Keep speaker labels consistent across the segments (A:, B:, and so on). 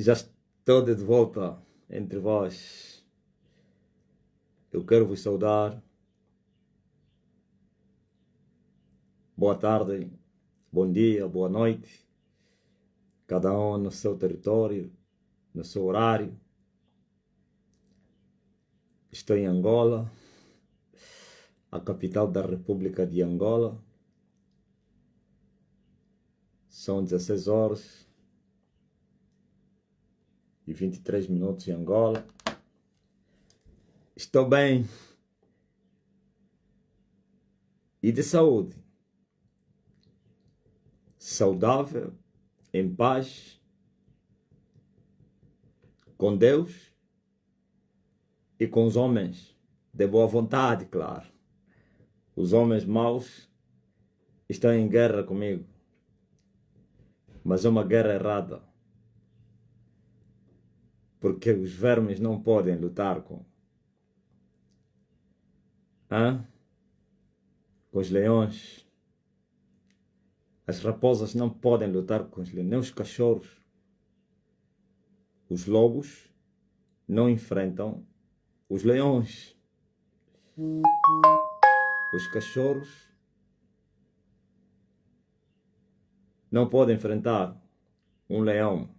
A: Já estou de volta entre vós. Eu quero vos saudar. Boa tarde, bom dia, boa noite. Cada um no seu território, no seu horário. Estou em Angola, a capital da República de Angola. São 16 horas e 23 minutos em Angola. Estou bem e de saúde. Saudável, em paz, com Deus e com os homens, de boa vontade, claro. Os homens maus estão em guerra comigo, mas é uma guerra errada, porque os vermes não podem lutar com os leões. As raposas não podem lutar com os leões, nem os cachorros. Os lobos não enfrentam os leões. Os cachorros não podem enfrentar um leão.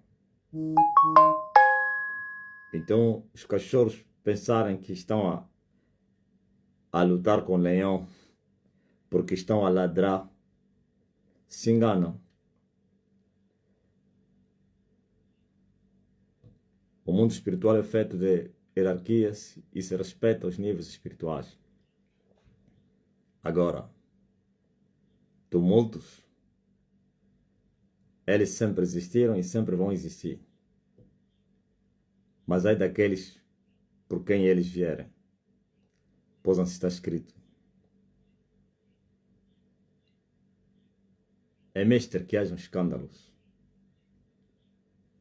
A: Então, os cachorros pensarem que estão a lutar com o leão porque estão a ladrar, se enganam. O mundo espiritual é feito de hierarquias e se respeita os níveis espirituais. Agora, tumultos, eles sempre existiram e sempre vão existir. Mas é daqueles por quem eles vierem, pois não está escrito. É mestre que hajam escândalos,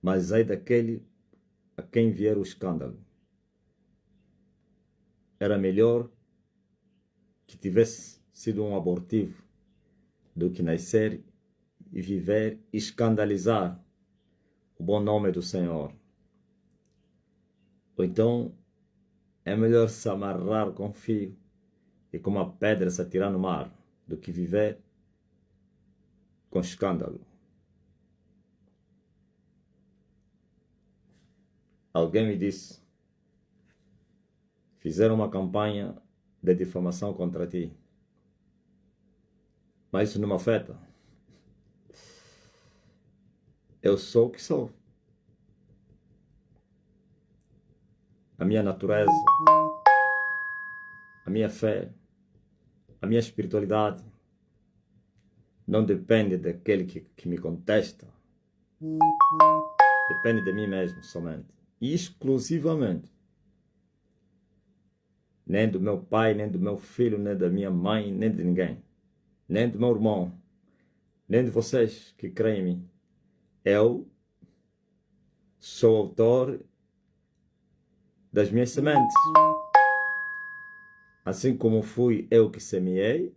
A: mas é daquele a quem vier o escândalo. Era melhor que tivesse sido um abortivo do que nascer e viver e escandalizar o bom nome do Senhor. Ou então é melhor se amarrar com fio e com uma pedra se atirar no mar do que viver com escândalo. Alguém me disse: fizeram uma campanha de difamação contra ti, mas isso não me afeta. Eu sou o que sou. A minha natureza, a minha fé, a minha espiritualidade não depende daquele que me contesta. Depende de mim mesmo somente e exclusivamente. Nem do meu pai, nem do meu filho, nem da minha mãe, nem de ninguém. Nem do meu irmão, nem de vocês que creem em mim. Eu sou autor das minhas sementes. Assim como fui eu que semeei,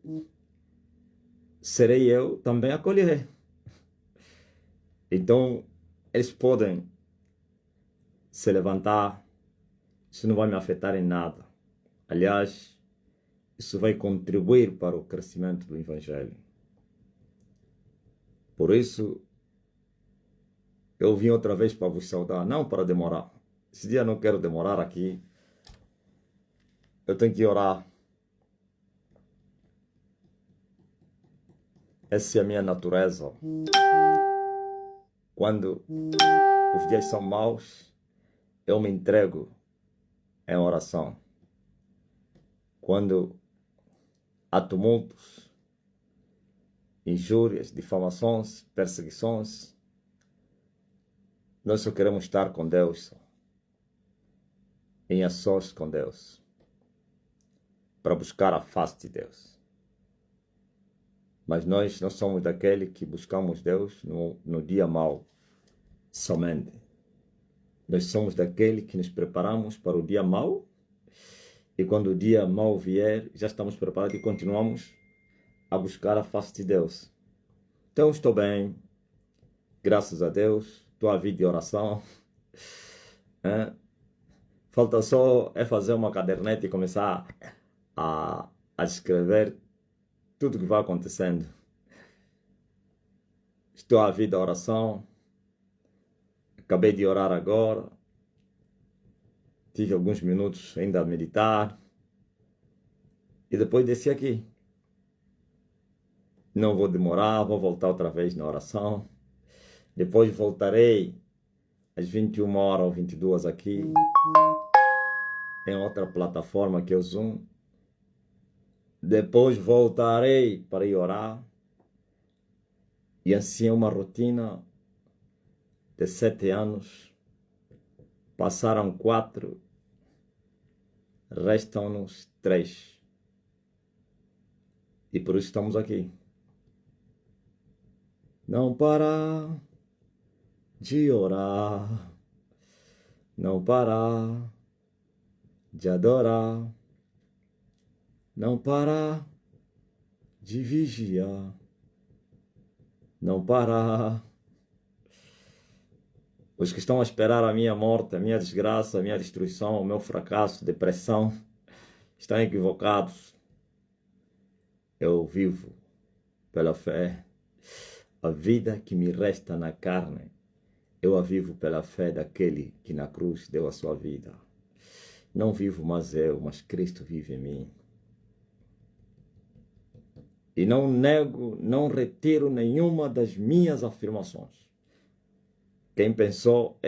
A: serei eu também a colher. Então, eles podem se levantar, isso não vai me afetar em nada. Aliás, isso vai contribuir para o crescimento do Evangelho. Por isso, eu vim outra vez para vos saudar, não para demorar. Esse dia eu não quero demorar aqui. Eu tenho que orar. Essa é a minha natureza. Quando os dias são maus, eu me entrego em oração. Quando há tumultos, injúrias, difamações, perseguições, nós só queremos estar com Deus, em ações com Deus, para buscar a face de Deus. Mas nós não somos daquele que buscamos Deus no dia mau somente. Nós somos daquele que nos preparamos para o dia mau e quando o dia mau vier, já estamos preparados e continuamos a buscar a face de Deus. Então estou bem, graças a Deus, estou a vida de oração. Hein? Falta só é fazer uma caderneta e começar a escrever tudo que vai acontecendo. Estou à vida da oração, acabei de orar agora, tive alguns minutos ainda a meditar e depois desci aqui. Não vou demorar, vou voltar outra vez na oração. Depois voltarei às 21 horas ou 22 aqui, em outra plataforma que é o Zoom. Depois voltarei para ir orar. E assim é uma rotina de 7 anos. Passaram 4, restam-nos 3. E por isso estamos aqui. Não parar de orar, não parar de adorar, não parar de vigiar, não parar. Os que estão a esperar a minha morte, a minha desgraça, a minha destruição, o meu fracasso, depressão, estão equivocados. Eu vivo pela fé. A vida que me resta na carne, eu a vivo pela fé daquele que na cruz deu a sua vida. Não vivo mais eu, mas Cristo vive em mim. E não nego, não retiro nenhuma das minhas afirmações. Quem pensou,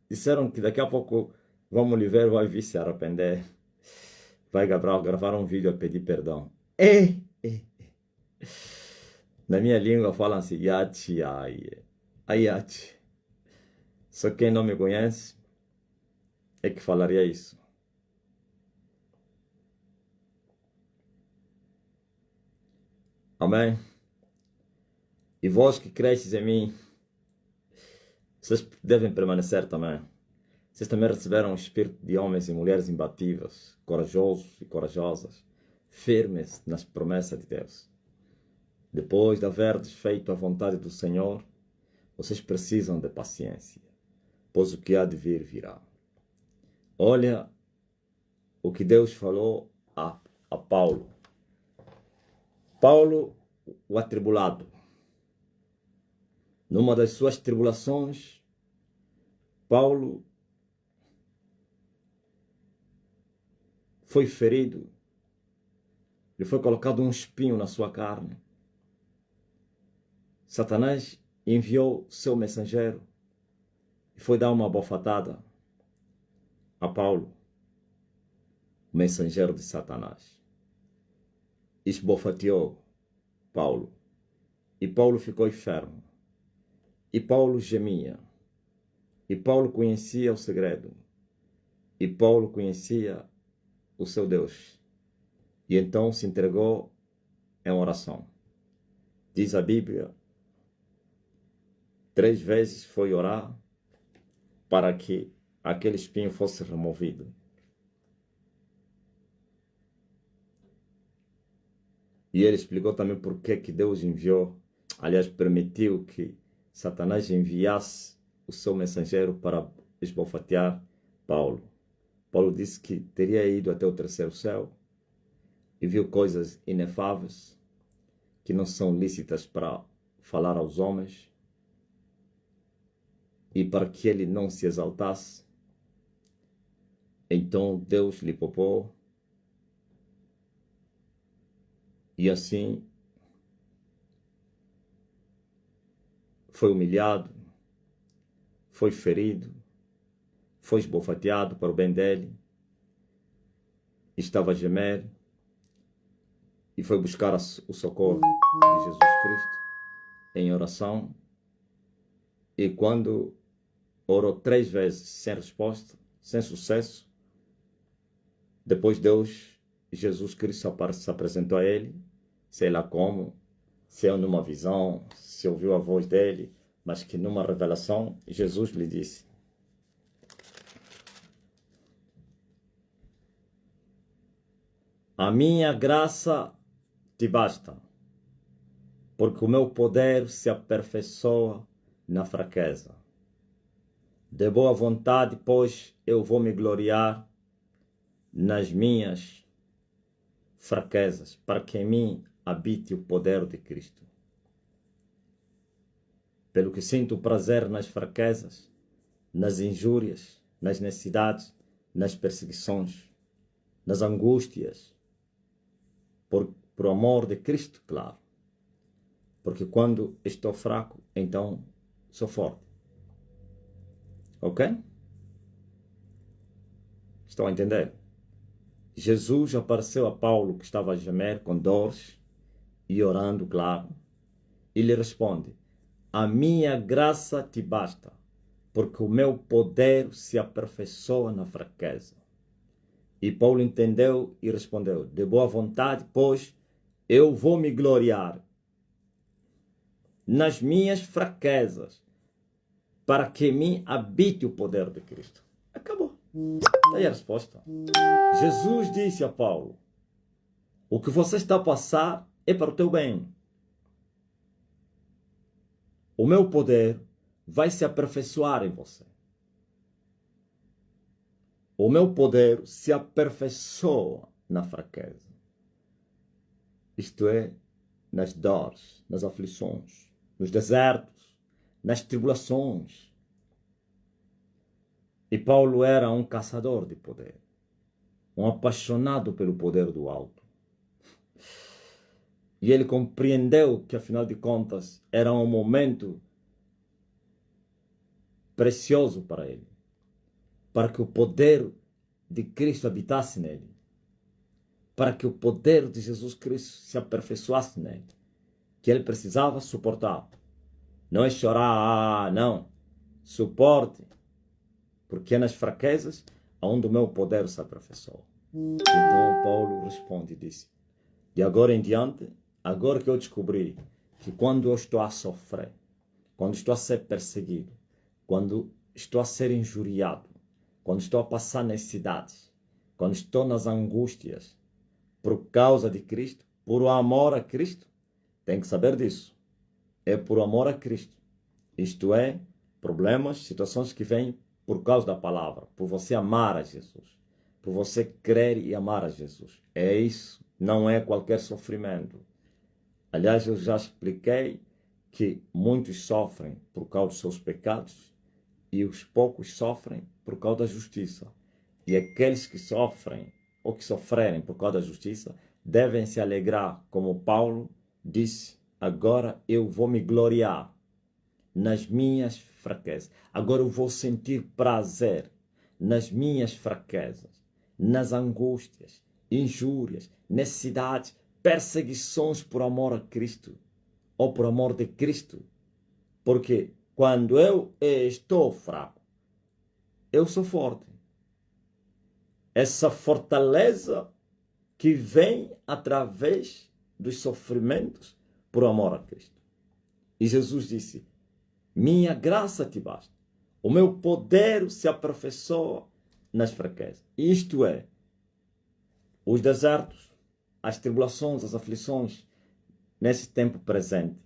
A: disseram que daqui a pouco vamos lhe ver, vai vir se arrepender. Vai gravar um vídeo a pedir perdão. Na minha língua falam-se yati, ayati. Só quem não me conhece é que falaria isso. Amém? E vós que cresces em mim, vocês devem permanecer também. Vocês também receberam o espírito de homens e mulheres imbatíveis, corajosos e corajosas, firmes nas promessas de Deus. Depois de haver feito a vontade do Senhor, vocês precisam de paciência, pois o que há de vir virá. Olha o que Deus falou a Paulo. Paulo, o atribulado. Numa das suas tribulações, Paulo foi ferido. Ele foi colocado um espinho na sua carne. Satanás enviou seu mensageiro e foi dar uma bofetada a Paulo, o mensageiro de Satanás. Esbofeteou Paulo. E Paulo ficou enfermo. E Paulo gemia. E Paulo conhecia o segredo. E Paulo conhecia o seu Deus. E então se entregou em oração. Diz a Bíblia, 3 vezes foi orar para que aquele espinho fosse removido. E ele explicou também por que Deus enviou, aliás, permitiu que Satanás enviasse o seu mensageiro para esbofetear Paulo. Paulo disse que teria ido até o 3º céu e viu coisas inefáveis que não são lícitas para falar aos homens. E para que ele não se exaltasse, então Deus lhe poupou. E assim foi humilhado, foi ferido, foi esbofeteado para o bem dele, estava a gemer e foi buscar o socorro de Jesus Cristo em oração. E quando orou 3 vezes sem resposta, sem sucesso, depois Jesus Cristo se apresentou a ele, sei lá como, se é numa visão, se ouviu a voz dele, mas que numa revelação, Jesus lhe disse: a minha graça te basta, porque o meu poder se aperfeiçoa na fraqueza. De boa vontade, pois eu vou me gloriar nas minhas fraquezas, para que em mim habite o poder de Cristo. Pelo que sinto prazer nas fraquezas, nas injúrias, nas necessidades, nas perseguições, nas angústias, por amor de Cristo, claro. Porque quando estou fraco, então sou forte. Ok? Estão a entender? Jesus apareceu a Paulo, que estava a gemer com dores e orando, claro. E lhe responde: a minha graça te basta, porque o meu poder se aperfeiçoa na fraqueza. E Paulo entendeu e respondeu: de boa vontade, pois eu vou me gloriar nas minhas fraquezas, para que em mim habite o poder de Cristo. Acabou. Está aí a resposta. Jesus disse a Paulo: o que você está a passar é para o teu bem. O meu poder vai se aperfeiçoar em você. O meu poder se aperfeiçoa na fraqueza. Isto é, nas dores, nas aflições, nos desertos, nas tribulações. E Paulo era um caçador de poder, um apaixonado pelo poder do alto. E ele compreendeu que, afinal de contas, era um momento precioso para ele, para que o poder de Cristo habitasse nele, para que o poder de Jesus Cristo se aperfeiçoasse nele, que ele precisava suportar. Não é chorar, não. Suporte, porque é nas fraquezas onde o meu poder se aperfeiçoa. Então Paulo responde e disse: de agora em diante, agora que eu descobri que quando eu estou a sofrer, quando estou a ser perseguido, quando estou a ser injuriado, quando estou a passar necessidades, quando estou nas angústias, por causa de Cristo, por amor a Cristo, tem que saber disso. É por amor a Cristo. Isto é, problemas, situações que vêm por causa da palavra, por você amar a Jesus, por você crer e amar a Jesus. É isso, não é qualquer sofrimento. Aliás, eu já expliquei que muitos sofrem por causa dos seus pecados e os poucos sofrem por causa da justiça. E aqueles que sofrem ou que sofrerem por causa da justiça devem se alegrar, como Paulo disse: agora eu vou me gloriar nas minhas fraquezas. Agora eu vou sentir prazer nas minhas fraquezas, nas angústias, injúrias, necessidades, perseguições por amor a Cristo ou por amor de Cristo. Porque quando eu estou fraco, eu sou forte. Essa fortaleza que vem através dos sofrimentos por amor a Cristo. E Jesus disse: minha graça te basta. O meu poder se aperfeiçoa nas fraquezas. Isto é, os desertos, as tribulações, as aflições, nesse tempo presente,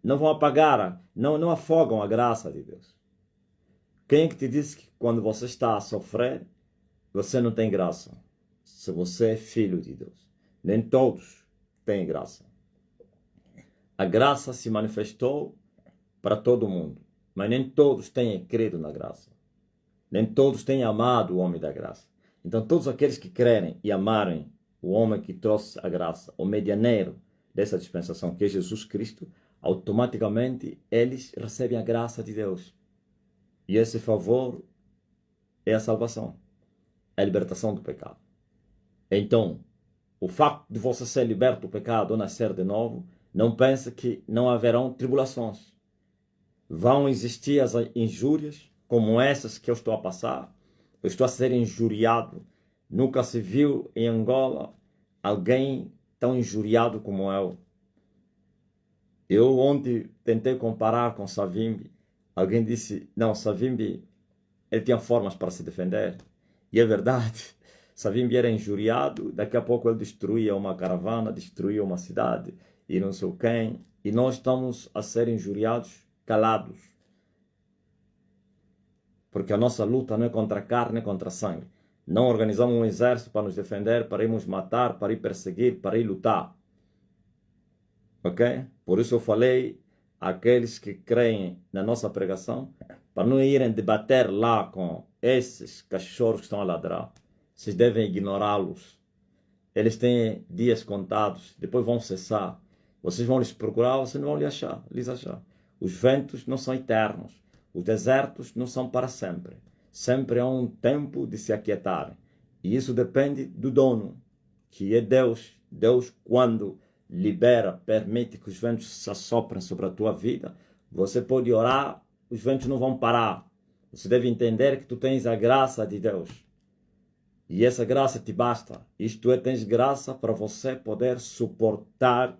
A: não vão apagar, não afogam a graça de Deus. Quem é que te disse que quando você está a sofrer, você não tem graça? Se você é filho de Deus. Nem todos têm graça. A graça se manifestou para todo mundo, mas nem todos têm crido na graça. Nem todos têm amado o homem da graça. Então todos aqueles que crerem e amarem o homem que trouxe a graça, o medianeiro dessa dispensação, que é Jesus Cristo, automaticamente eles recebem a graça de Deus. E esse favor é a salvação, é a libertação do pecado. Então, o facto de você ser liberto do pecado ou nascer de novo, não pense que não haverão tribulações. Vão existir as injúrias, como essas que eu estou a passar. Eu estou a ser injuriado. Nunca se viu em Angola alguém tão injuriado como eu. Eu ontem tentei comparar com Savimbi. Alguém disse: não, Savimbi, ele tinha formas para se defender. E é verdade. Savimbi era injuriado, daqui a pouco ele destruía uma caravana, destruía uma cidade, e não sei quem. E nós estamos a ser injuriados, calados. Porque a nossa luta não é contra a carne, é contra a sangue. Não organizamos um exército para nos defender, para irmos matar, para ir perseguir, para ir lutar. Ok? Por isso eu falei àqueles que creem na nossa pregação, para não irem debater lá com esses cachorros que estão a ladrar. Vocês devem ignorá-los. Eles têm dias contados, depois vão cessar. Vocês vão lhes procurar, vocês não vão lhes achar. Os ventos não são eternos. Os desertos não são para sempre. Sempre há um tempo de se aquietarem. E isso depende do dono, que é Deus. Deus, quando libera, permite que os ventos se assoprem sobre a tua vida, você pode orar, os ventos não vão parar. Você deve entender que tu tens a graça de Deus. E essa graça te basta. Isto é, tens graça para você poder suportar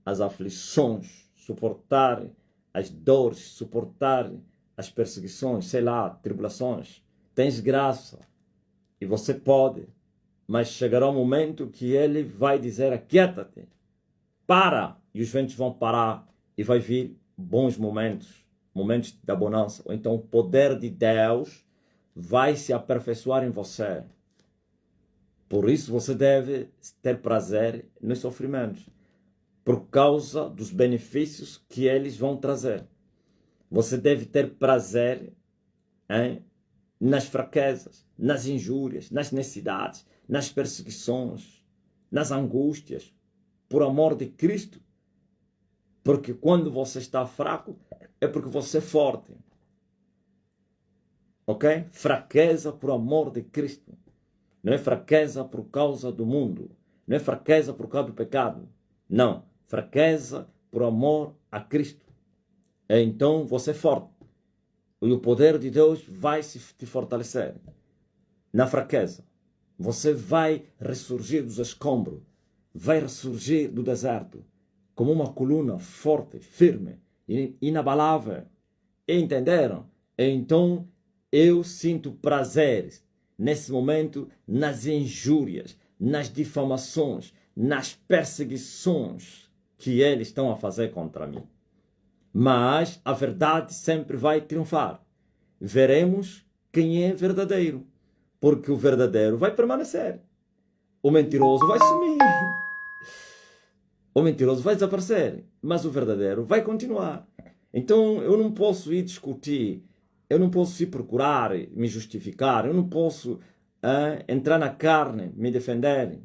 A: as aflições, suportar as dores, suportar as perseguições, sei lá, tribulações. Tens graça. E você pode. Mas chegará um momento que ele vai dizer, aquieta-te. Para. E os ventos vão parar. E vai vir bons momentos. Momentos da bonança. Ou então o poder de Deus vai se aperfeiçoar em você. Por isso você deve ter prazer nos sofrimentos. Por causa dos benefícios que eles vão trazer. Você deve ter prazer nas fraquezas, nas injúrias, nas necessidades, nas perseguições, nas angústias, por amor de Cristo. Porque quando você está fraco, é porque você é forte. Ok? Fraqueza por amor de Cristo. Não é fraqueza por causa do mundo. Não é fraqueza por causa do pecado. Não. Fraqueza por amor a Cristo. Então você é forte. E o poder de Deus vai te fortalecer. Na fraqueza. Você vai ressurgir dos escombros. Vai ressurgir do deserto. Como uma coluna forte, firme, inabalável. Entenderam? Então eu sinto prazer nesse momento nas injúrias, nas difamações, nas perseguições que eles estão a fazer contra mim. Mas a verdade sempre vai triunfar. Veremos quem é verdadeiro, porque o verdadeiro vai permanecer. O mentiroso vai sumir. O mentiroso vai desaparecer, mas o verdadeiro vai continuar. Então eu não posso ir discutir, eu não posso ir procurar me justificar, eu não posso entrar na carne, me defender,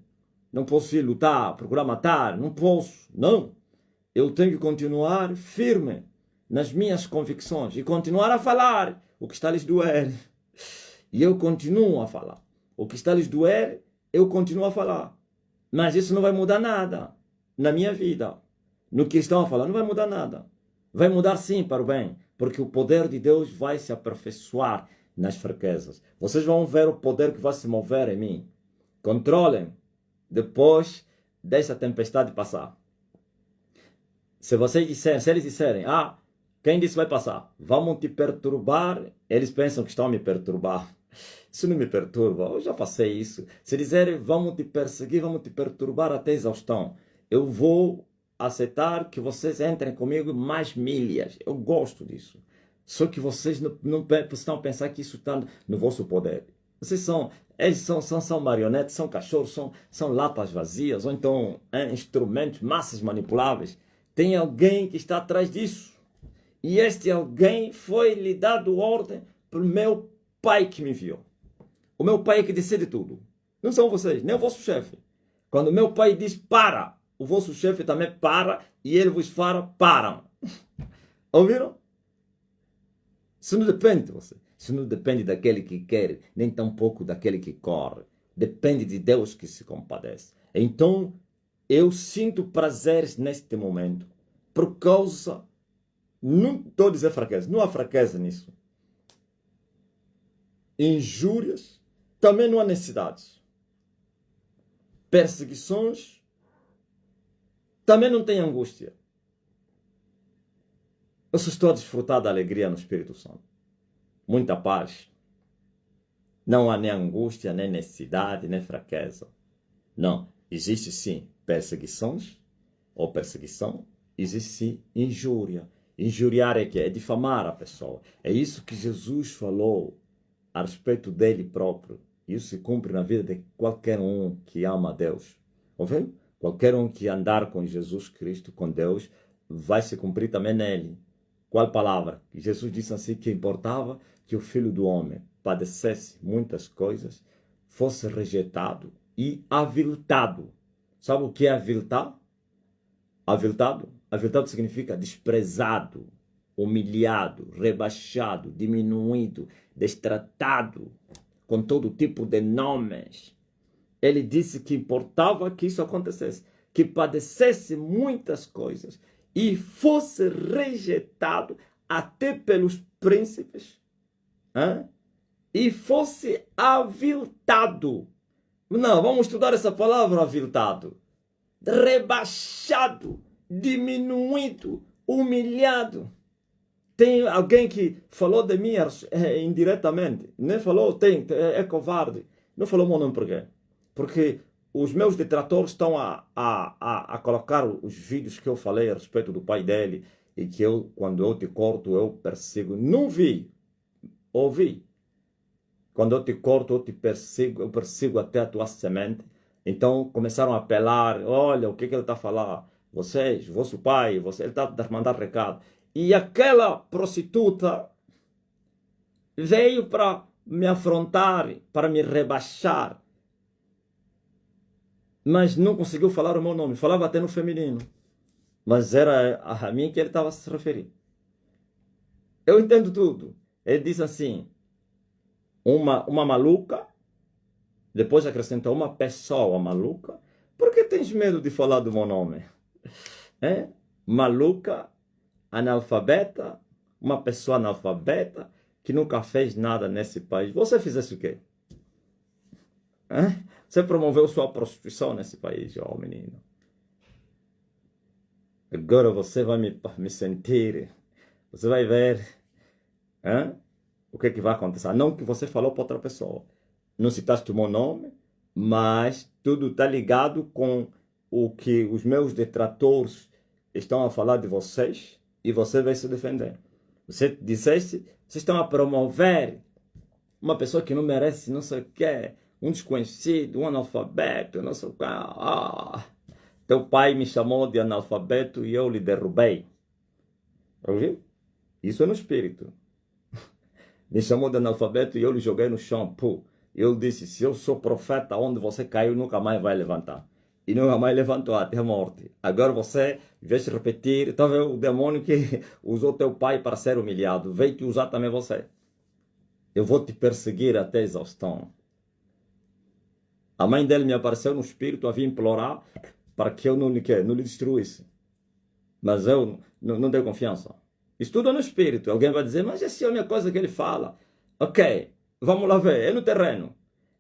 A: não posso ir lutar, procurar matar, não posso, não. Eu tenho que continuar firme nas minhas convicções e continuar a falar o que está lhes doer. E eu continuo a falar. O que está lhes doer, eu continuo a falar. Mas isso não vai mudar nada na minha vida. No que estão a falar, não vai mudar nada. Vai mudar sim para o bem, porque o poder de Deus vai se aperfeiçoar nas fraquezas. Vocês vão ver o poder que vai se mover em mim. Controlem depois dessa tempestade passar. Se eles disserem, quem disse vai passar? Vamos te perturbar. Eles pensam que estão a me perturbar. Isso não me perturba, eu já passei isso. Se disserem, vamos te perseguir, vamos te perturbar até exaustão, eu vou aceitar que vocês entrem comigo mais milhas. Eu gosto disso. Só que vocês não estão a pensar que isso está no vosso poder. Eles são marionetes, são cachorros, são latas vazias, ou então instrumentos, massas manipuláveis. Tem alguém que está atrás disso. E este alguém foi lhe dado ordem pelo meu pai que me enviou. O meu pai é que decide tudo. Não são vocês, nem o vosso chefe. Quando o meu pai diz para, o vosso chefe também para e ele vos fala, param. Ouviram? Isso não depende de você. Isso não depende daquele que quer, nem tampouco daquele que corre. Depende de Deus que se compadece. Então, eu sinto prazeres neste momento por causa, não estou a dizer fraqueza, não há fraqueza nisso. Injúrias, também não há necessidades. Perseguições, também não tem angústia. Eu só estou a desfrutar da alegria no Espírito Santo. Muita paz. Não há nem angústia, nem necessidade, nem fraqueza. Não. Existe sim perseguições ou perseguição. Existe sim injúria. Injuriar é que é difamar a pessoa. É isso que Jesus falou a respeito dele próprio. Isso se cumpre na vida de qualquer um que ama a Deus. Ouviu? Qualquer um que andar com Jesus Cristo, com Deus, vai se cumprir também nele. Qual palavra? Jesus disse assim que importava que o Filho do Homem padecesse muitas coisas, fosse rejeitado e aviltado. Sabe o que é aviltar? Aviltado? Aviltado significa desprezado, humilhado, rebaixado, diminuído, destratado, com todo tipo de nomes. Ele disse que importava que isso acontecesse, que padecesse muitas coisas e fosse rejeitado até pelos príncipes, e fosse aviltado. Não, vamos estudar essa palavra aviltado. Rebaixado, diminuído, humilhado. Tem alguém que falou de mim indiretamente, nem falou, é covarde. Não falou meu nome por quê? Porque os meus detratores estão a colocar os vídeos que eu falei a respeito do pai dele e que quando eu te corto, eu persigo. Não vi, ouvi. Quando eu te corto, eu persigo até a tua semente. Então começaram a apelar, olha o que ele está a falar. Vocês, vosso pai, ele está a mandar recado. E aquela prostituta veio para me afrontar, para me rebaixar. Mas não conseguiu falar o meu nome. Falava até no feminino. Mas era a mim que ele estava a se referir. Eu entendo tudo. Ele disse assim, uma maluca, depois acrescentou uma pessoa maluca. Por que tens medo de falar do meu nome? Maluca, analfabeta, uma pessoa analfabeta que nunca fez nada nesse país. Você fizesse o quê? Você promoveu sua prostituição nesse país, ó menino. Agora você vai me sentir. Você vai ver o que vai acontecer. Não que você falou para outra pessoa. Não citaste o meu nome, mas tudo está ligado com o que os meus detratores estão a falar de vocês e você vai se defender. Você disseste, vocês estão a promover uma pessoa que não merece não sei o quê, um desconhecido, um analfabeto, não sei o quê. Teu pai me chamou de analfabeto e eu lhe derrubei. Ouviu? Isso é no espírito. Me chamou de analfabeto e eu lhe joguei no chão. Eu disse, se eu sou profeta, onde você caiu, nunca mais vai levantar. E nunca mais levantou até a morte. Agora você, em vez de repetir, está vendo o demônio que usou teu pai para ser humilhado, veio te usar também você. Eu vou te perseguir até a exaustão. A mãe dele me apareceu no espírito, a vir implorar para que eu não lhe destruísse. Mas eu não dei confiança. Isso tudo é no espírito. Alguém vai dizer, mas esse homem é coisa que ele fala. Ok, vamos lá ver, é no terreno.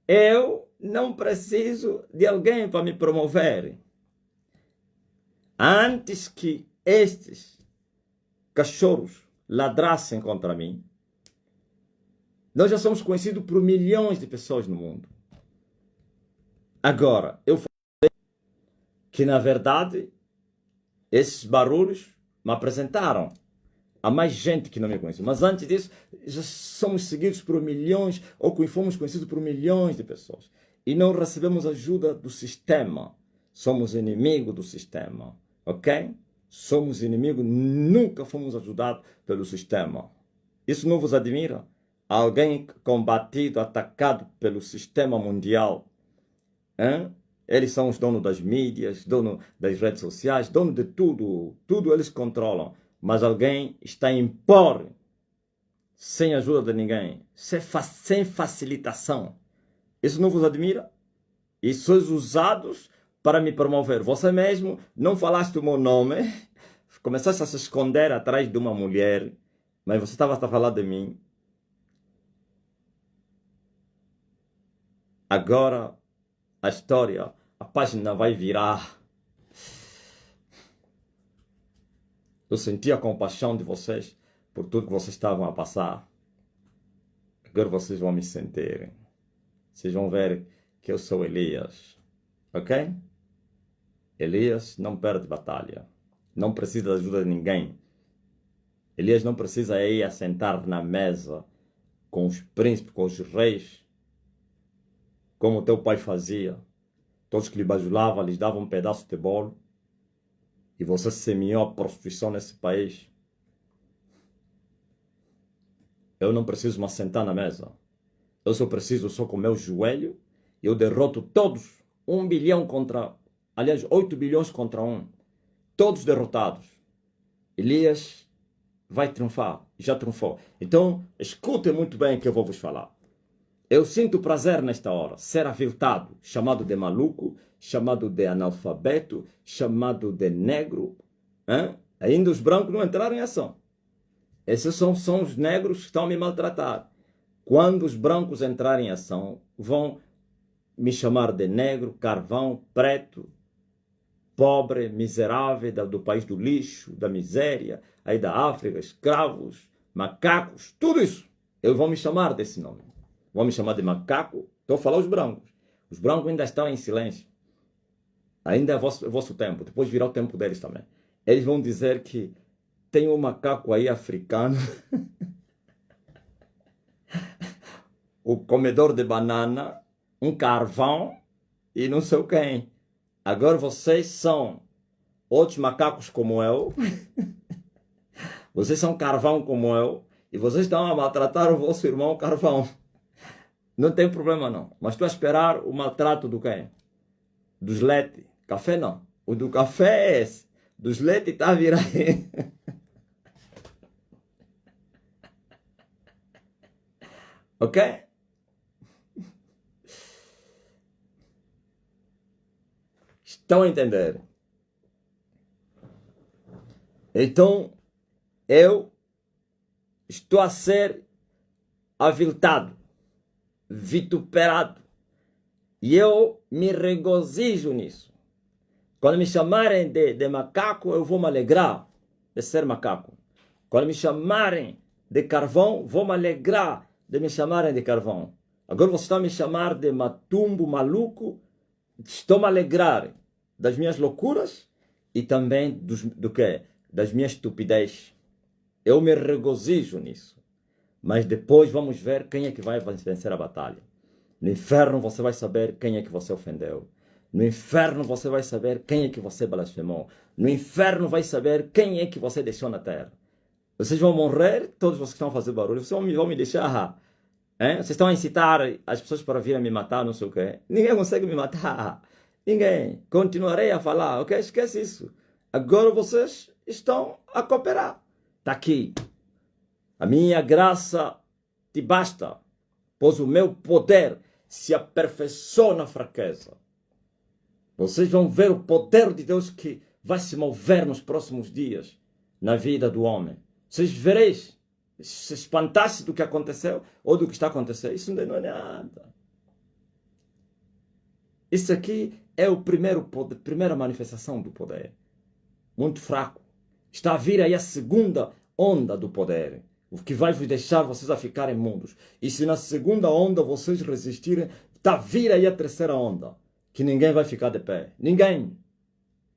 A: Eu não preciso de alguém para me promover. Antes que estes cachorros ladrassem contra mim, nós já somos conhecidos por milhões de pessoas no mundo. Agora, eu falei que, na verdade, esses barulhos me apresentaram a mais gente que não me conhece. Mas antes disso, já somos seguidos por milhões, ou fomos conhecidos por milhões de pessoas. E não recebemos ajuda do sistema. Somos inimigos do sistema. Ok? Somos inimigos, nunca fomos ajudados pelo sistema. Isso não vos admira? Alguém combatido, atacado pelo sistema mundial. Eles são os donos das mídias, donos das redes sociais, donos de tudo. Tudo eles controlam. Mas alguém está a impor, sem ajuda de ninguém, sem facilitação. Isso não vos admira? E sois usados para me promover. Você mesmo não falaste o meu nome, começaste a se esconder atrás de uma mulher, mas você estava a falar de mim. Agora, a história, a página vai virar. Eu senti a compaixão de vocês por tudo que vocês estavam a passar. Agora vocês vão me sentir. Vocês vão ver que eu sou Elias. Ok? Elias não perde batalha. Não precisa de ajuda de ninguém. Elias não precisa ir a sentar na mesa com os príncipes, com os reis, como teu pai fazia. Todos que lhe bajulavam, lhes davam um pedaço de bolo. E você semeou a prostituição nesse país. Eu não preciso mais sentar na mesa. Eu só preciso com o meu joelho. Eu derroto todos. 1 bilhão contra... Aliás, 8 bilhões contra 1. Todos derrotados. Elias vai triunfar. Já triunfou. Então, escutem muito bem o que eu vou vos falar. Eu sinto prazer nesta hora, ser aviltado, chamado de maluco, chamado de analfabeto, chamado de negro. Hein? Ainda os brancos não entraram em ação. Esses são os negros que estão a me maltratar. Quando os brancos entrarem em ação, vão me chamar de negro, carvão, preto, pobre, miserável, do país do lixo, da miséria, aí da África, escravos, macacos, tudo isso. Eu vou me chamar desse nome. Vão me chamar de macaco. Estou a falar os brancos. Os brancos ainda estão em silêncio. Ainda é vosso tempo. Depois virá o tempo deles também. Eles vão dizer que tem um macaco aí africano. O comedor de banana. Um carvão. E não sei quem. Agora vocês são outros macacos como eu. Vocês são carvão como eu. E vocês estão a maltratar o vosso irmão carvão. Não tem problema não. Mas estou a esperar o maltrato do quem? Dos leite. Café não. O do café é esse. Dos leite está a vir aí. Ok? Estão a entender? Então, eu estou a ser aviltado, vituperado. E eu me regozijo nisso. Quando me chamarem de macaco, eu vou me alegrar de ser macaco. Quando me chamarem de carvão, vou me alegrar de me chamarem de carvão. Agora você está a me chamar de matumbo, maluco. Estou a me alegrar das minhas loucuras e também do quê? Das minhas estupidez. Eu me regozijo nisso. Mas depois vamos ver quem é que vai vencer a batalha. No inferno você vai saber quem é que você ofendeu. No inferno você vai saber quem é que você blasfemou. No inferno vai saber quem é que você deixou na terra. Vocês vão morrer, todos vocês que estão a fazer barulho, vocês vão me deixar. Hein? Vocês estão a incitar as pessoas para virem me matar, não sei o quê. Ninguém consegue me matar. Ninguém. Continuarei a falar, ok? Esquece isso. Agora vocês estão a cooperar. Está aqui. A minha graça te basta, pois o meu poder se aperfeiçoa na fraqueza. Vocês vão ver o poder de Deus que vai se mover nos próximos dias na vida do homem. Vocês vereis, se espantasse do que aconteceu ou do que está acontecendo. Isso não é nada. Isso aqui é a primeira manifestação do poder. Muito fraco. Está a vir aí a segunda onda do poder. O que vai vos deixar vocês a ficarem mundos. E se na segunda onda vocês resistirem, está a vir aí a terceira onda. Que ninguém vai ficar de pé. Ninguém.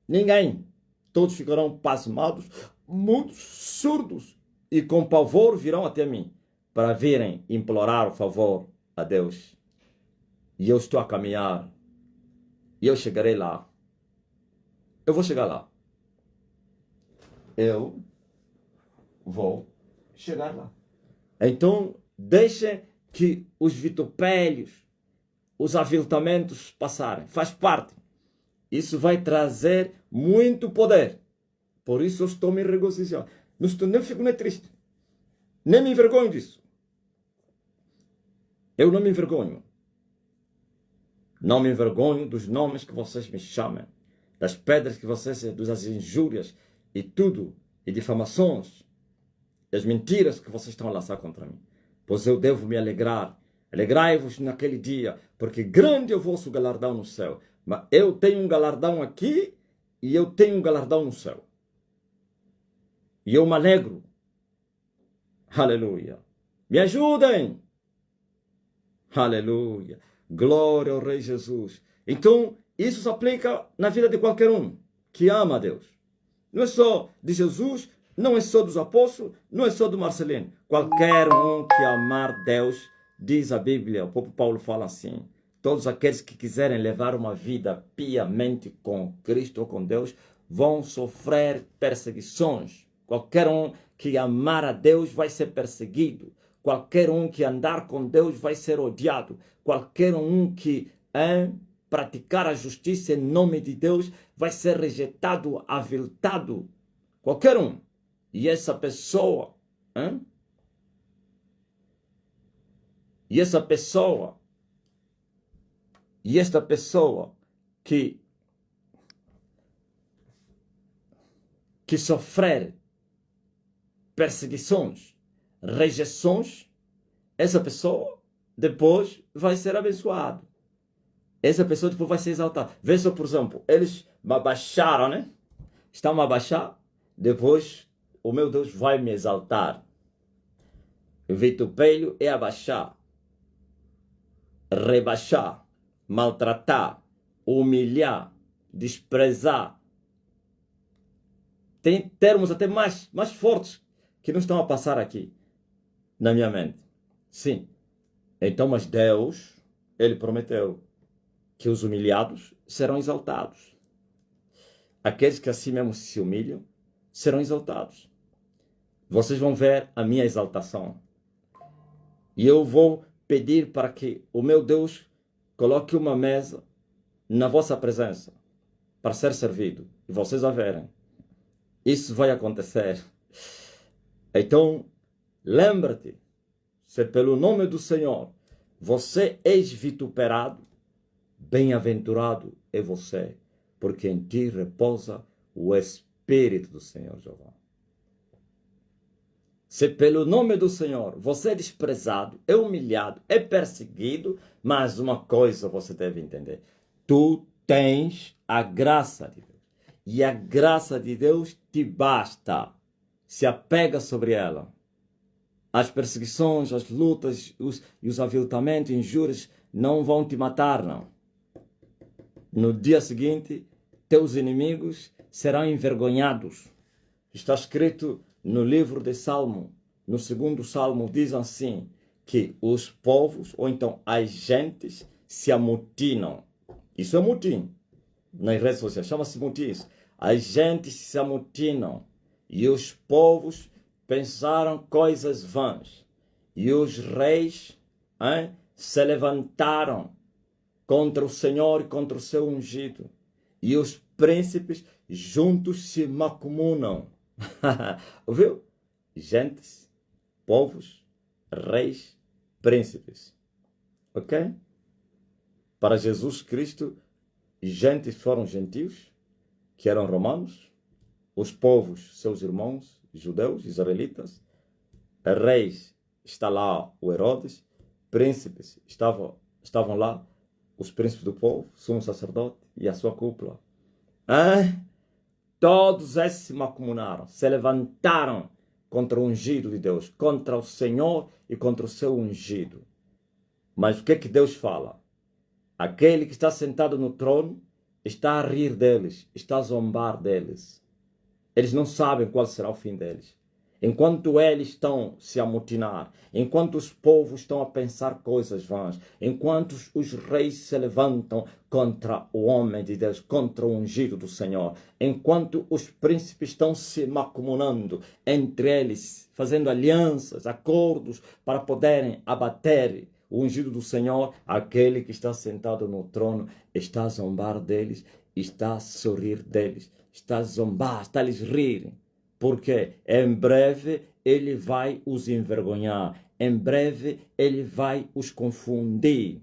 A: Ninguém. Todos ficarão pasmados, mudos, surdos. E com pavor virão até mim. Para virem implorar o favor a Deus. E eu estou a caminhar. E eu chegarei lá. Eu vou chegar lá. Eu vou chegar lá. Então, deixem que os vitupérios, os aviltamentos passarem. Faz parte. Isso vai trazer muito poder. Por isso eu estou me regozijando. Nem fico nem triste. Nem me envergonho disso. Eu não me envergonho. Não me envergonho dos nomes que vocês me chamam. Das pedras que vocês, das injúrias e tudo. E difamações. Das mentiras que vocês estão a lançar contra mim. Pois eu devo me alegrar. Alegrai-vos naquele dia, porque grande é o vosso galardão no céu. Mas eu tenho um galardão aqui e eu tenho um galardão no céu. E eu me alegro. Aleluia. Me ajudem. Aleluia. Glória ao Rei Jesus. Então, isso se aplica na vida de qualquer um que ama a Deus. Não é só de Jesus, não é só dos apóstolos, não é só do Marcelino. Qualquer um que amar Deus, diz a Bíblia, o próprio Paulo fala assim, todos aqueles que quiserem levar uma vida piamente com Cristo ou com Deus, vão sofrer perseguições. Qualquer um que amar a Deus vai ser perseguido. Qualquer um que andar com Deus vai ser odiado. Qualquer um que praticar a justiça em nome de Deus vai ser rejeitado, aviltado. Qualquer um. E essa pessoa, e esta pessoa que sofrer perseguições, rejeições, essa pessoa depois vai ser abençoada. Essa pessoa depois vai ser exaltada. Vê só, por exemplo, eles me abaixaram, né? Estão a abaixar, depois o meu Deus vai me exaltar. Vitupélio é abaixar, rebaixar, maltratar, humilhar, desprezar. Tem termos até mais fortes que não estão a passar aqui na minha mente. Sim. Então, mas Deus, Ele prometeu que os humilhados serão exaltados. Aqueles que assim mesmo se humilham serão exaltados. Vocês vão ver a minha exaltação. E eu vou pedir para que o meu Deus coloque uma mesa na vossa presença para ser servido. E vocês a verem. Isso vai acontecer. Então, lembra-te, se pelo nome do Senhor você és vituperado, bem-aventurado é você, porque em ti repousa o Espírito do Senhor Jeová. Se pelo nome do Senhor você é desprezado, é humilhado, é perseguido, mas uma coisa você deve entender: tu tens a graça de Deus. E a graça de Deus te basta. Se apega sobre ela. As perseguições, as lutas e os aviltamentos, injúrias não vão te matar, não. No dia seguinte, teus inimigos serão envergonhados. Está escrito no livro de Salmo, no segundo Salmo, diz assim, que os povos, ou então as gentes, se amotinam. Isso é motim. Nas redes sociais, chama-se motim. As gentes se amotinam e os povos pensaram coisas vãs. E os reis se levantaram contra o Senhor e contra o seu ungido. E os príncipes juntos se macumunam. Ouviu? Gentes, povos, reis, príncipes. Ok? Para Jesus Cristo, gentes foram gentios, que eram romanos, os povos, seus irmãos, judeus, israelitas, reis, está lá o Herodes, príncipes, estavam lá os príncipes do povo, sumo sacerdote e a sua cúpula. Todos esses se macunaram, se levantaram contra o ungido de Deus, contra o Senhor e contra o seu ungido. Mas o que é que Deus fala? Aquele que está sentado no trono está a rir deles, está a zombar deles. Eles não sabem qual será o fim deles. Enquanto eles estão se amotinar, enquanto os povos estão a pensar coisas vãs, enquanto os reis se levantam contra o homem de Deus, contra o ungido do Senhor, enquanto os príncipes estão se macumunando entre eles, fazendo alianças, acordos para poderem abater o ungido do Senhor, aquele que está sentado no trono está a zombar deles, está a sorrir deles, está a zombar, está a lhes rir. Porque em breve ele vai os envergonhar, em breve ele vai os confundir.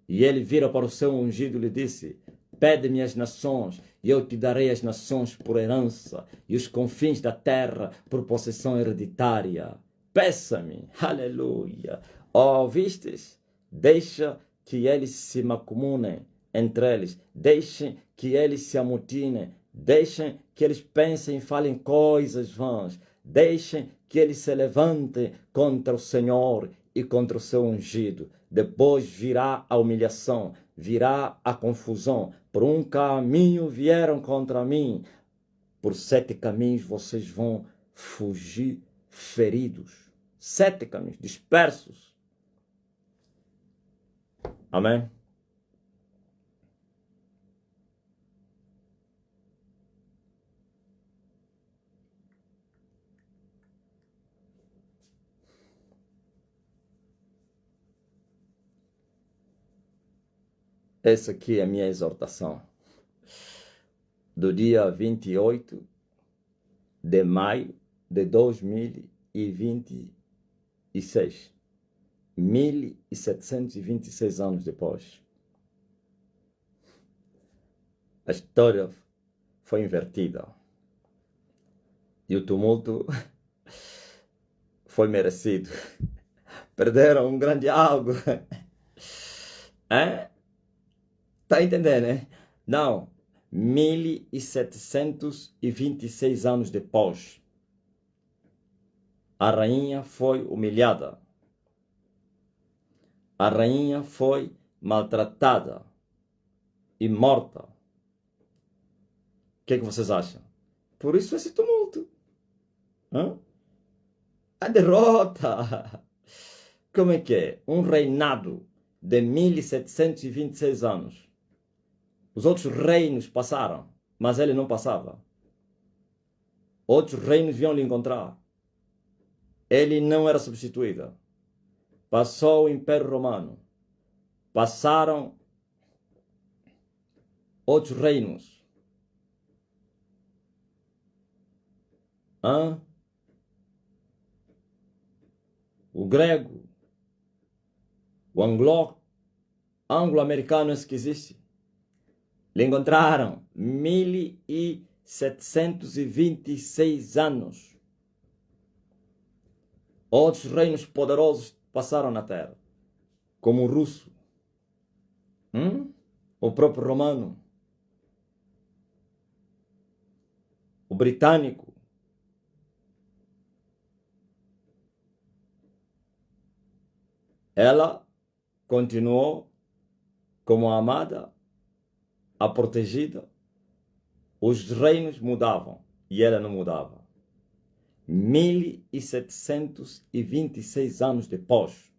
A: E ele vira para o seu ungido e lhe disse: pede-me as nações, e eu te darei as nações por herança, e os confins da terra por possessão hereditária. Peça-me, aleluia. Oh, vistes? Deixa que eles se macumunem entre eles, deixem que eles se amotinem, deixem que eles pensem e falem coisas vãs. Deixem que eles se levantem contra o Senhor e contra o seu ungido. Depois virá a humilhação, virá a confusão. Por um caminho vieram contra mim, por 7 caminhos vocês vão fugir feridos. 7 caminhos, dispersos. Amém? Essa aqui é a minha exortação. Do dia 28 de maio de 2026. 1726 anos depois. A história foi invertida. E o tumulto foi merecido. Perderam um grande algo. É? Tá entendendo, né? Não. 1726 anos depois, a rainha foi humilhada. A rainha foi maltratada e morta. O que vocês acham? Por isso esse tumulto. Hã? A derrota. Como é que é? Um reinado de 1726 anos. Os outros reinos passaram, mas ele não passava. Outros reinos vinham lhe encontrar. Ele não era substituído. Passou o Império Romano. Passaram outros reinos. Hã? O grego. O anglo-americano, esse que existe. Lhe encontraram 1726 anos. Outros reinos poderosos passaram na Terra, como o russo, o próprio romano, o britânico. Ela continuou como a amada, a protegida. Os reinos mudavam e ela não mudava. 1726 anos depois.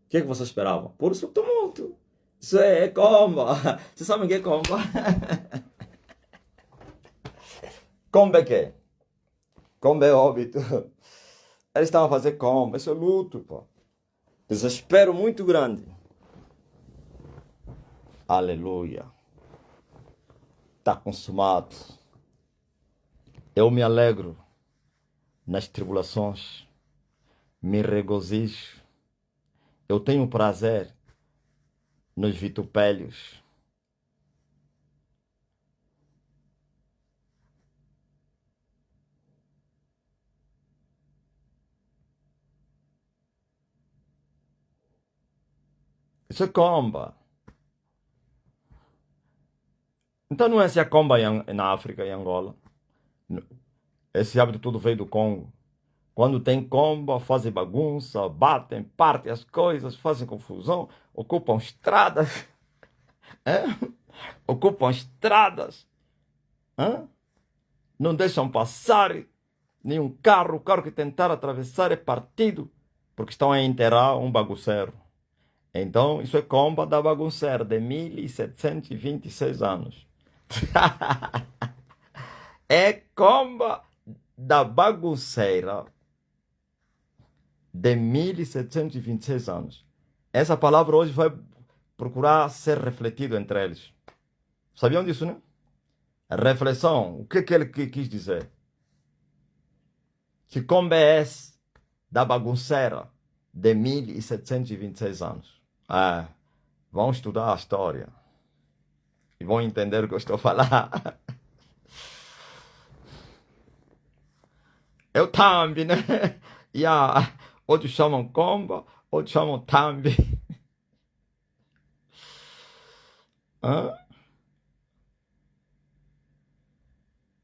A: O que você esperava? Por isso tumulto. Isso é comba. Vocês sabem o que é comba? Comba é quê? Comba é óbito. Eles estavam a fazer comba. Isso é luto, pô. Desespero muito grande. Aleluia. Está consumado. Eu me alegro nas tribulações, me regozijo. Eu tenho prazer nos vitupérios. Isso é comba. Então não é essa comba na África, em Angola. Esse hábito tudo veio do Congo. Quando tem comba, fazem bagunça, batem, partem as coisas, fazem confusão, ocupam estradas. É? Ocupam estradas. É? Não deixam passar nenhum carro. O carro que tentar atravessar é partido, porque estão a enterrar um bagunceiro. Então, isso é comba da bagunceira, de 1726 anos. É comba da bagunceira de 1726 anos. Essa palavra hoje vai procurar ser refletido entre eles. Sabiam disso, né? Reflexão. O que ele quis dizer? Que comba é esse da bagunceira de 1726 anos? Vão estudar a história e vão entender o que eu estou a falar. É o thumb, né? Outros chamam comba, outros chamam thumb.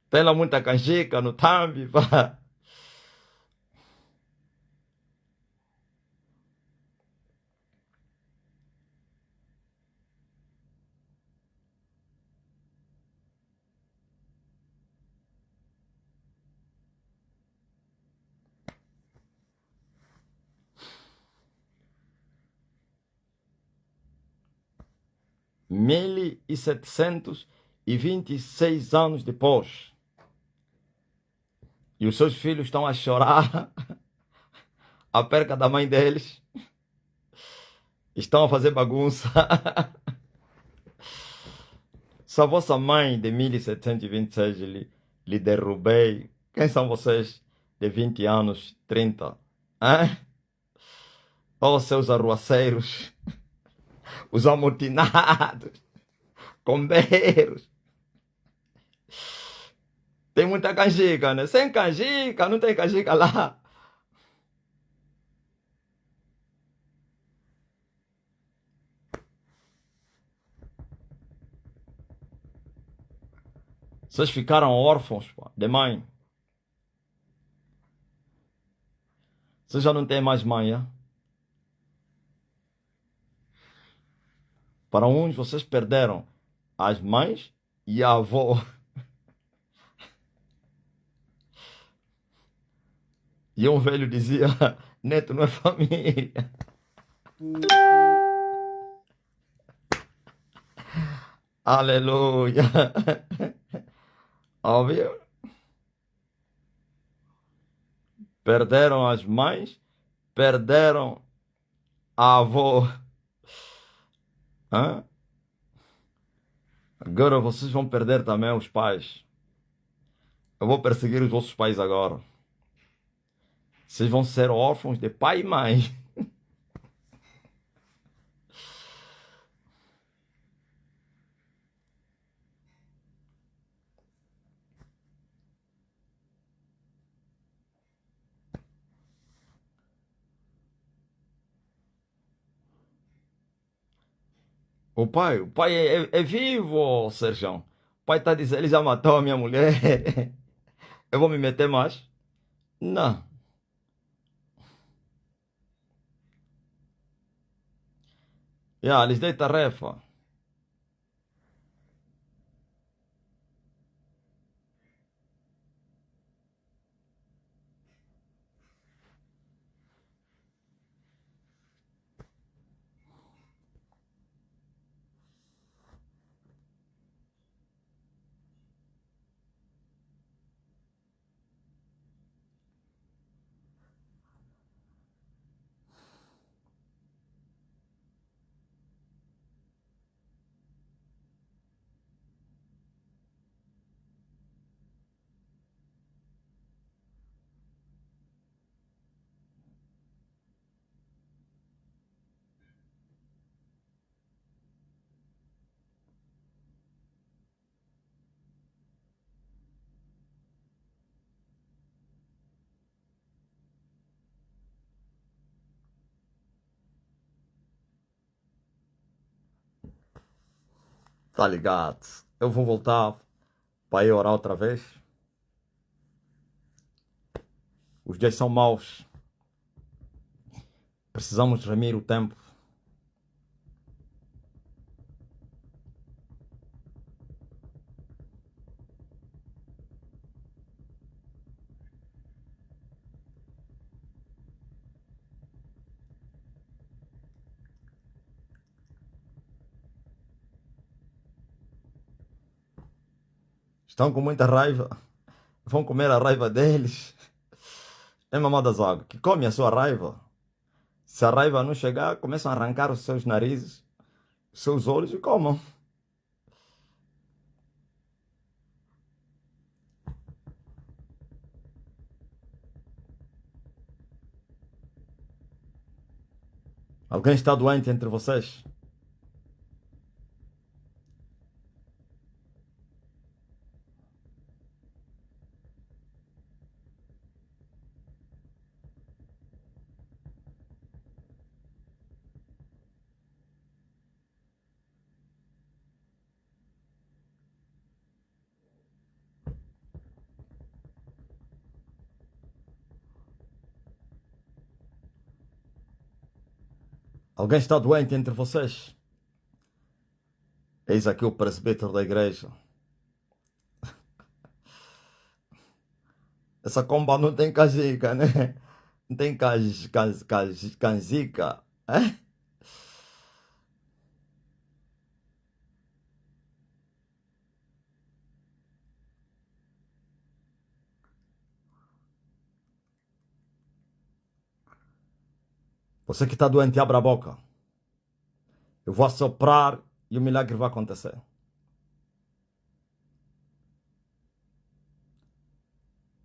A: Tem lá muita canjica no thumb. 1726 anos depois. E os seus filhos estão a chorar a perca da mãe deles. Estão a fazer bagunça. Se a vossa mãe de 1726 lhe derrubei, quem são vocês de 20 anos, 30? Hein? Ó seus arruaceiros, os amotinados, combeiros. Tem muita canjica, né? Sem canjica, não tem canjica lá. Vocês ficaram órfãos, pô, de mãe. Vocês já não têm mais mãe, é? Para uns, vocês perderam as mães e a avó. E um velho dizia, neto não é família. Aleluia. Óbvio. Perderam as mães, perderam a avó. Hã? Agora vocês vão perder também os pais. Eu vou perseguir os vossos pais agora. Vocês vão ser órfãos de pai e mãe. O pai é vivo, Sérgio. O pai está dizendo, ele já matou a minha mulher. Eu vou me meter mais? Não. Lhes dei tarefa. Tá ligado? Eu vou voltar para ir orar outra vez. Os dias são maus. Precisamos remir o tempo. Estão com muita raiva. Vão comer a raiva deles. É mamadas água. Que come a sua raiva. Se a raiva não chegar, começam a arrancar os seus narizes, os seus olhos e comam. Alguém está doente entre vocês? Alguém está doente entre vocês? Eis aqui o presbítero da igreja. Essa comba não tem canjica, né? Não tem canjica. É? Você que está doente, abra a boca. Eu vou assoprar e o milagre vai acontecer.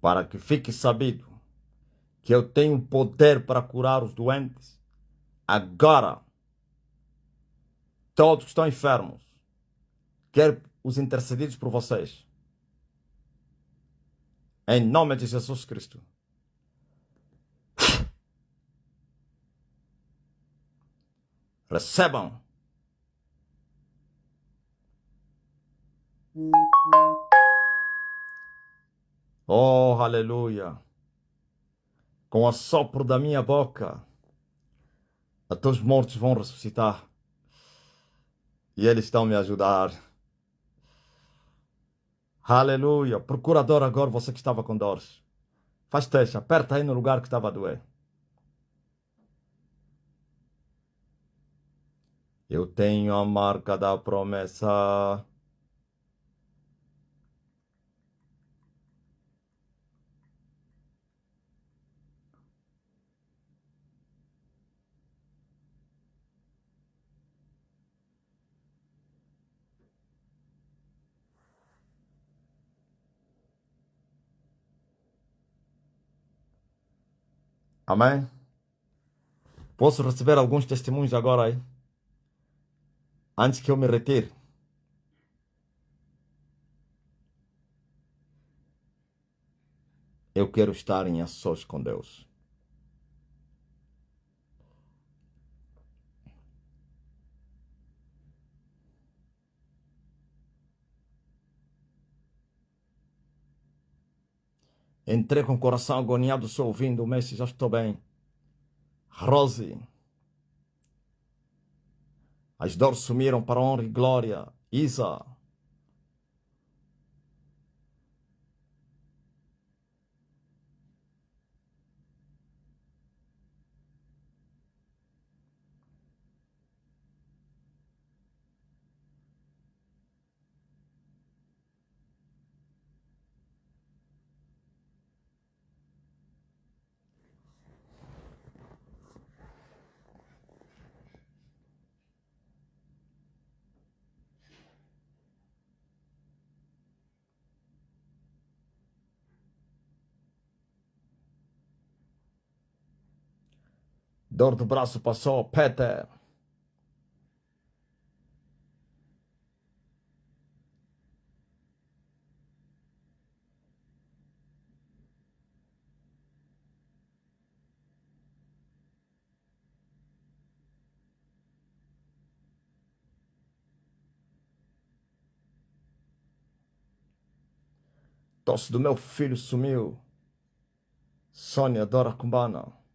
A: Para que fique sabido que eu tenho poder para curar os doentes. Agora, todos que estão enfermos, quero os intercedidos por vocês. Em nome de Jesus Cristo. Recebam. Oh, aleluia. Com o assopro da minha boca, até os mortos vão ressuscitar. E eles estão me a ajudar. Aleluia. Procurador, agora você que estava com dores. Faz teste, aperta aí no lugar que estava a doer. Eu tenho a marca da promessa. Amém? Posso receber alguns testemunhos agora aí? Antes que eu me retire. Eu quero estar em ações com Deus. Entrei com o coração agoniado só ouvindo o Messi, já estou bem. Rose. As dores sumiram para honra e glória. Isa. Dor do braço passou. Peter. Tosse do meu filho sumiu. Sônia Dora Cumbana.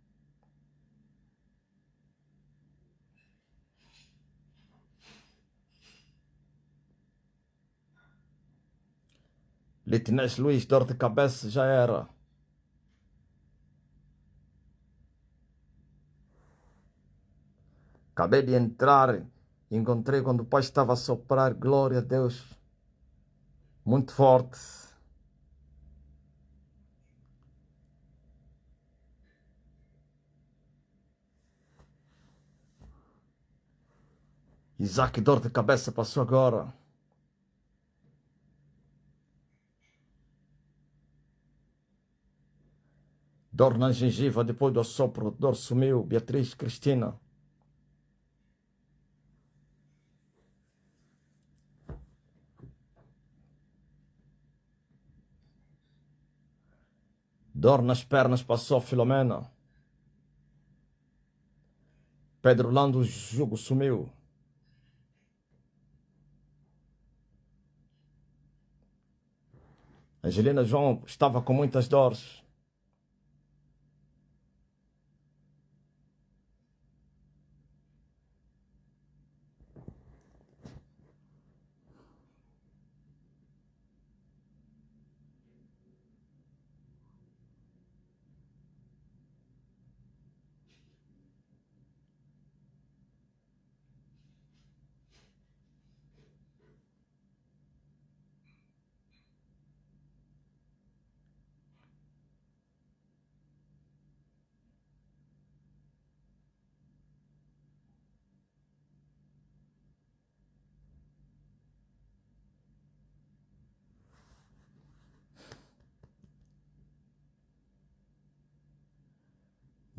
A: Litinês Luiz, dor de cabeça já era. Acabei de entrar. Encontrei quando o pai estava a soprar. Glória a Deus. Muito forte. Isaac, dor de cabeça passou agora. Dor na gengiva depois do assopro. Dor sumiu. Beatriz, Cristina. Dor nas pernas passou. Filomena. Pedro Lando, o jugo sumiu. Angelina João estava com muitas dores.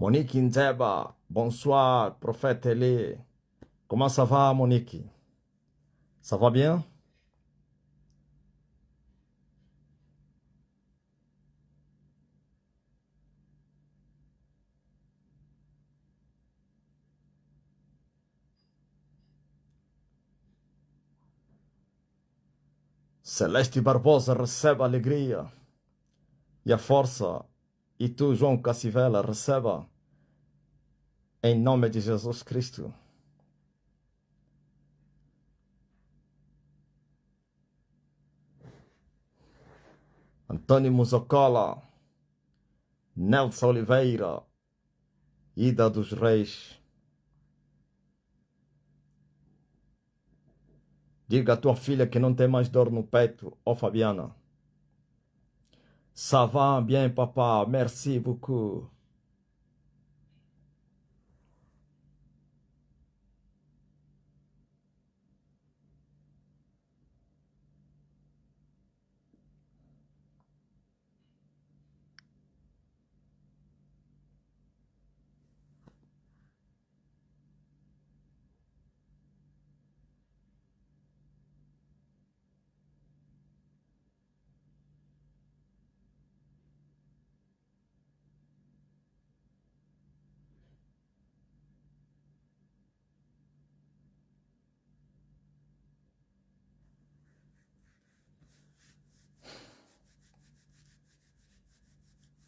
A: Monique Nzeba, bonsoir, prophète Elé. Comment ça va, Monique? Ça va bien? Celeste Barbosa recebe a alegria e a força. E tu, João Cassivela, receba em nome de Jesus Cristo. Antônio Muzocola, Nelson Oliveira, Ida dos Reis. Diga à tua filha que não tem mais dor no peito, ó Fabiana. Ça va bien, papa, merci beaucoup.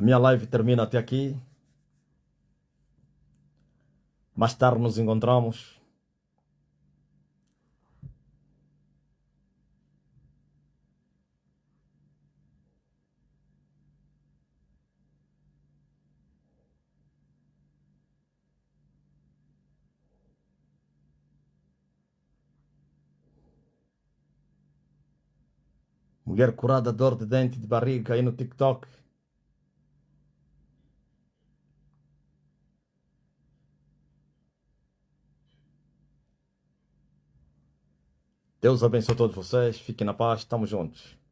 A: Minha live termina até aqui. Mais tarde nos encontramos. Mulher curada, dor de dente, de barriga aí no TikTok. Deus abençoe todos vocês. Fiquem na paz. Estamos juntos.